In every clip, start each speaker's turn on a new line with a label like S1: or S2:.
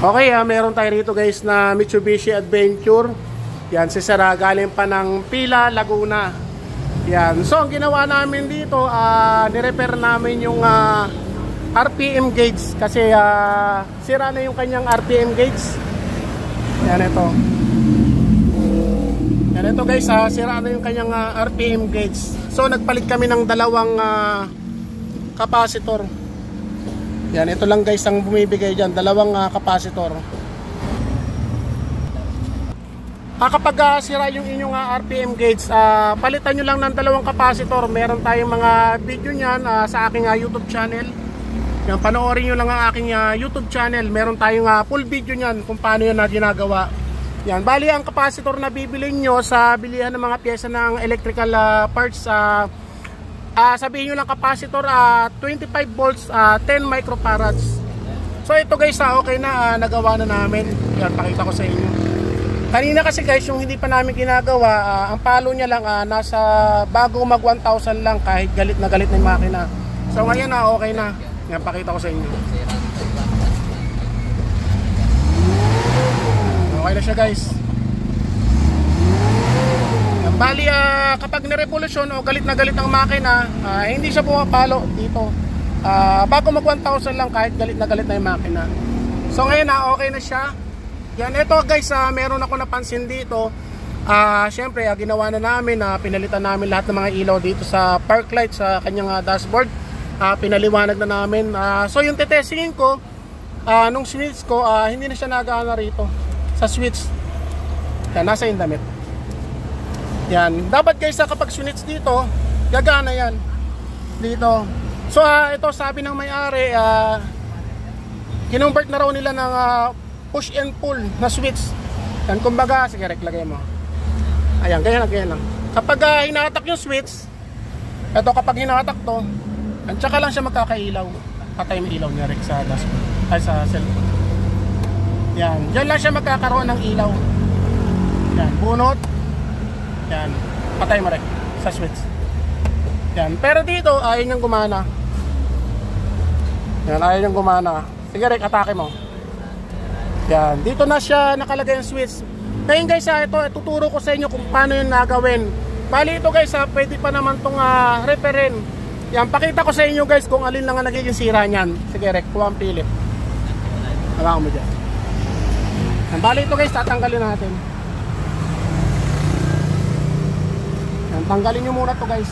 S1: Okay, meron tayo rito guys na Mitsubishi Adventure. Yan, si Sir, galing pa ng Pila, Laguna. Yan, so ang ginawa namin dito, nirepair namin yung RPM gauge. Kasi sira na yung kanyang RPM gauge. Yan, ito. Yan, ito guys, sira na yung kanyang RPM gauge. So nagpalit kami ng dalawang capacitor. Yan, ito lang guys ang bumibigay dyan, dalawang capacitor. Kapag sira yung inyong RPM gauge, palitan nyo lang ng dalawang capacitor. Meron tayong mga video nyan sa aking YouTube channel. Yan, panoorin nyo lang ang aking YouTube channel. Meron tayong full video nyan kung paano yan ginagawa. Yan, bali ang capacitor na bibilin nyo sa bilihan ng mga pyesa ng electrical parts, sabihin nyo lang capacitor 25 volts, 10 microfarads. So ito guys, okay na, nagawa na namin. Yan, pakita ko sa inyo. Kanina kasi guys, yung hindi pa namin ginagawa, ang palo niya lang nasa bago mag 1,000 lang, kahit galit na yung makina. So ngayon okay na. Yan, pakita ko sa inyo. Okay na siya guys. Bali, kapag na-revolusyon o galit na galit ang makina, hindi siya pumapalo dito. Bago mag 1,000 lang, kahit galit na yung makina. So ngayon okay na siya. Yan, ito guys, meron ako napansin dito. Syempre, ginawa na namin, pinalitan namin lahat ng mga ilaw dito sa park light sa kanyang dashboard. Pinaliwanag na namin. So yung tetestingin ko, nung switch ko, hindi na siya nagana rito sa switch. Yan, nasa yung damit. Yan, dapat guys, kapag switch dito, gagana yan dito. So ito, sabi ng may-ari, kinonvert na raw nila ng push and pull na switch. Yan, kumbaga, sige, lagay mo. Ayan, ganyan lang. Kapag hinatak yung switch, ito, kapag hinatak to, at saka lang siya magkakailaw. Patay yung ilaw niya sa dashboard, ay sa cellphone. Yan, dyan lang siya magkakaroon ng ilaw. Yan, bunot. Yan, patay mo rin sa switch. Yan, pero dito ayaw niyang gumana. Yan, ayaw niyang gumana. Sige, Rick, atake mo. Yan, dito na siya nakalagay yung switch. Ngayon guys, ito tuturo ko sa inyo kung paano yung nagawin. Bali ito guys, pwede pa naman itong repairin. Yan, pakita ko sa inyo guys kung alin lang ang nagiging sira niyan. Sige, Rick, kuha ang Philip. Hawakan mo dyan. Yan, bali ito guys, tatanggalin natin. Tanggalin nyo muna to guys.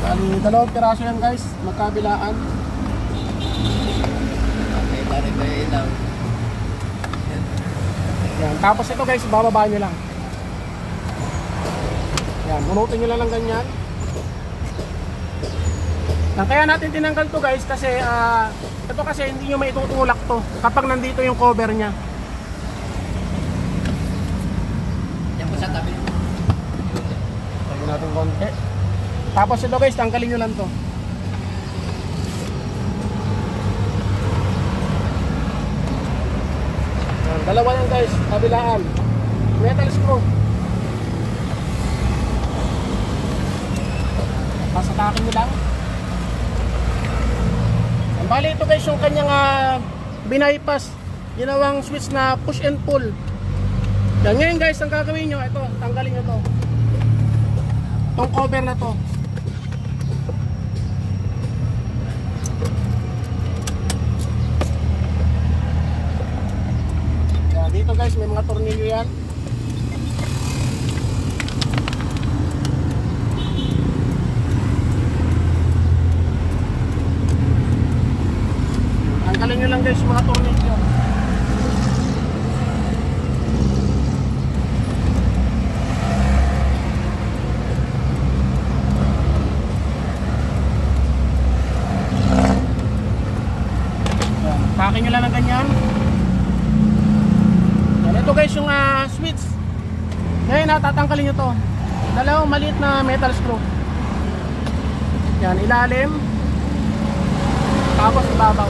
S1: Bali, dalawang piraso yan guys, magkabilaan.
S2: Okay, tarik na ilaw.
S1: Yan, tapos ito guys, bababa nyo lang. Yan, bunutin nyo lang ng ganyan. Yan, kaya natin tinanggal to guys kasi ito kasi hindi nyo maitutulak to kapag nandito yung cover nya.
S2: Yan po sa tabi.
S1: Lagyan natin konti. Tapos ito guys, tanggalin nyo lang to. Yan, dalawa yan guys, kabilaan. Metal screw. Pasatakin nyo lang. Bali ito guys yung kanyang binaypass, ginawang switch na push and pull. Yan, ngayon guys, ang gagawin nyo, ito, tanggalin nyo to, itong cover na to. Yan, dito guys may mga tornilyo yan. Tanggalin nyo lang guys mga tornilyo. Takin nyo lang ng ganyan. Yan, ito guys yung switch. Ngayon tatanggalin nyo to. Dalawang maliit na metal screw. Yan, ilalim. Tapos ibabaw.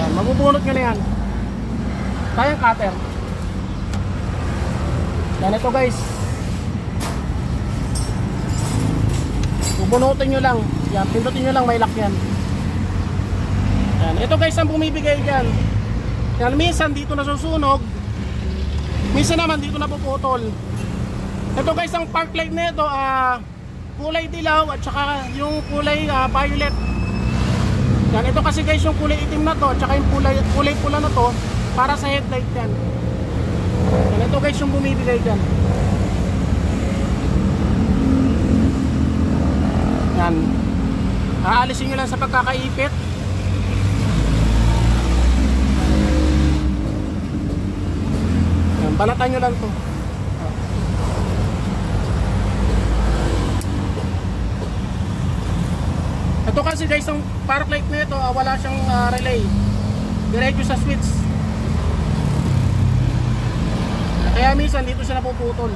S1: Yan, mabubunot nyo na yan. Kayang cutter. Yan, ito guys. Bubunutin nyo lang. Yan, pindutin nyo lang, may lock yan. Yan. Ito guys ang bumibigay dyan. Yan, minsan dito nasusunog, minsan naman dito napuputol. Ito guys ang park light nito, kulay dilaw at saka yung kulay violet. Yan, ito kasi guys yung kulay itim na to at saka yung kulay pula na to para sa headlight yan. Yan, ito guys yung bumibigay dyan. Yan, aalisin nyo lang sa pagkakaipit. Yan, balatan nyo lang to. Ito kasi guys ang park light nito, wala siyang relay. Diretso sa switch. Kaya minsan dito siya napuputol.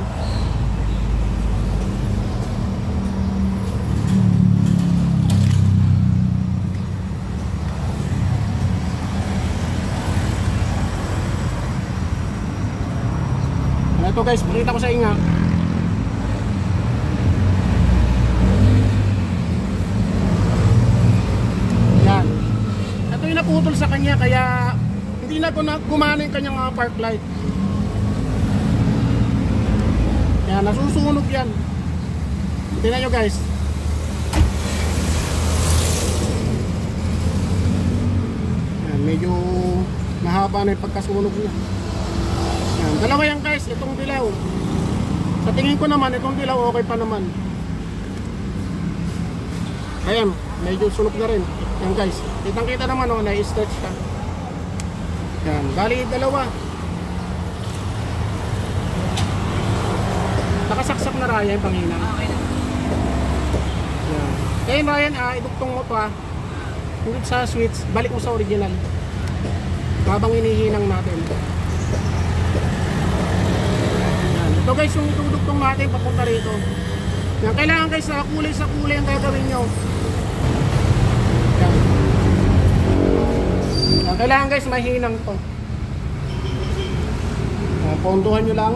S1: Ito guys, pakita ko sa inyo. Yan. Ito yung naputol sa kanya kaya hindi na gumana yung kanyang park light. Yan, nasusunog yan. Tingnan nyo guys. Yan, medyo mahaba na yung pagkasunog niya. Yan, dalawa yan guys, itong dilaw. Sa tingin ko naman, itong dilaw okay pa naman. Ayan, medyo sunog na rin. Yan guys, kitang kita naman na-stretch siya. Yan, bali dalawa. Nakasaksak na Ryan, pangina.
S2: Okay na.
S1: Yan. Kaya Ryan, idugtong mo pa. Hingit sa switch, balik mo sa original. Habang inihinang natin. Yan. Ito guys, yung itudugtong natin papunta rito. Yan. Kailangan guys, sa kulay ang gagawin nyo. Yan. Yan. Kailangan guys, mahinang to. Yan. Ponduhan nyo lang.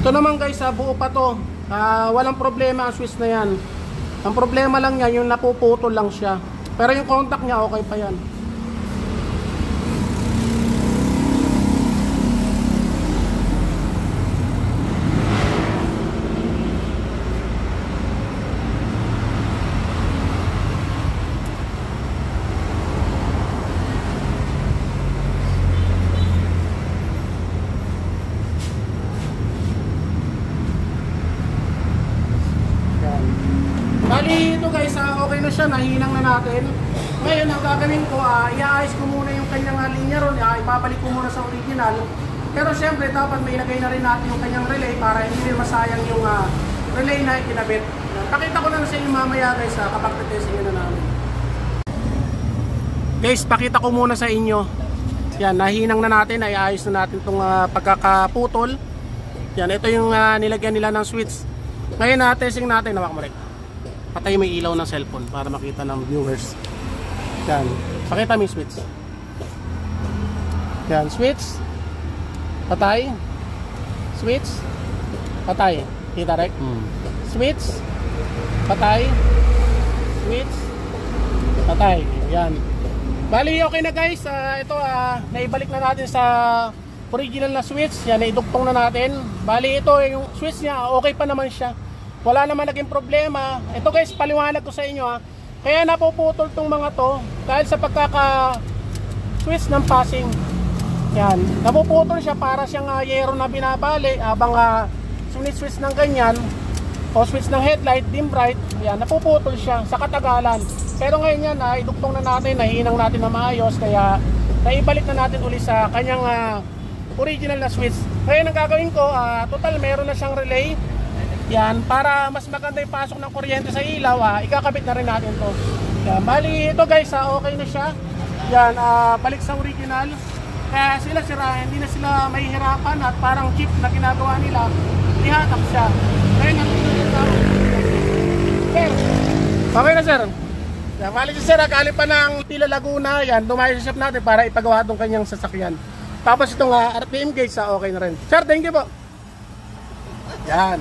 S1: Ito naman guys, buo pa to. Walang problema ang switch na yan. Ang problema lang yan, yung napuputol lang siya. Pero yung contact niya, okay pa yan. Bali ito guys, okay na siya, nahinang na natin. Ngayon ang gagawin ko, i-ayos ko muna yung kanyang linya ron, ipabalik ko muna sa original. Pero syempre dapat may ilagay na rin natin yung kanyang relay para hindi rin masayang yung relay na ikinabit. Pakita ko na sa inyo mamaya guys, kapag testing na namin. Guys, pakita ko muna sa inyo. Yan, nahinang na natin, iayos na natin itong pagkakaputol. Yan, ito yung nilagyan nila ng switch. Ngayon testing natin, nawak mo rin. Patay may ilaw ng cellphone para makita ng viewers. Yan. Pakita mo yung switch. Yan. Switch. Patay. Switch. Patay. Kita rek? Switch. Patay. Switch. Patay. Yan. Bali okay na guys. Ito naibalik na natin sa original na switch. Yan. Naidugtong na natin. Bali ito yung switch niya. Okay pa naman siya. Wala naman naging problema. Ito guys, paliwanag ko sa inyo Kaya napuputol tong mga to dahil sa pagkaka-switch ng passing. Yan. Napuputol siya para siyang yero na binabali habang switch ng ganyan o switch ng headlight, dim bright. Yan, napuputol siya sa katagalan. Pero ngayon yan, idugtong na natin, nahinang natin na maayos. Kaya naibalik na natin uli sa kanyang original na switch. Ngayon ang gagawin ko, total meron na siyang relay. Yan, para mas maganda yung pasok ng kuryente sa ilaw, ikakabit na rin natin to. Yan, bali ito guys, okay na siya. Yan, balik sa original. Kaya sila hindi na sila mahihirapan at parang chip na ginagawa nila, ihatak siya. Kaya natutunan na. Sir, okay na sir. Yan, bali si sir, galing pa ng Tila Laguna. Yan, dumayo sa shop natin para ipagawa itong kanyang sasakyan. Tapos itong RPM gauge, okay na rin. Sir, thank you po. Yan.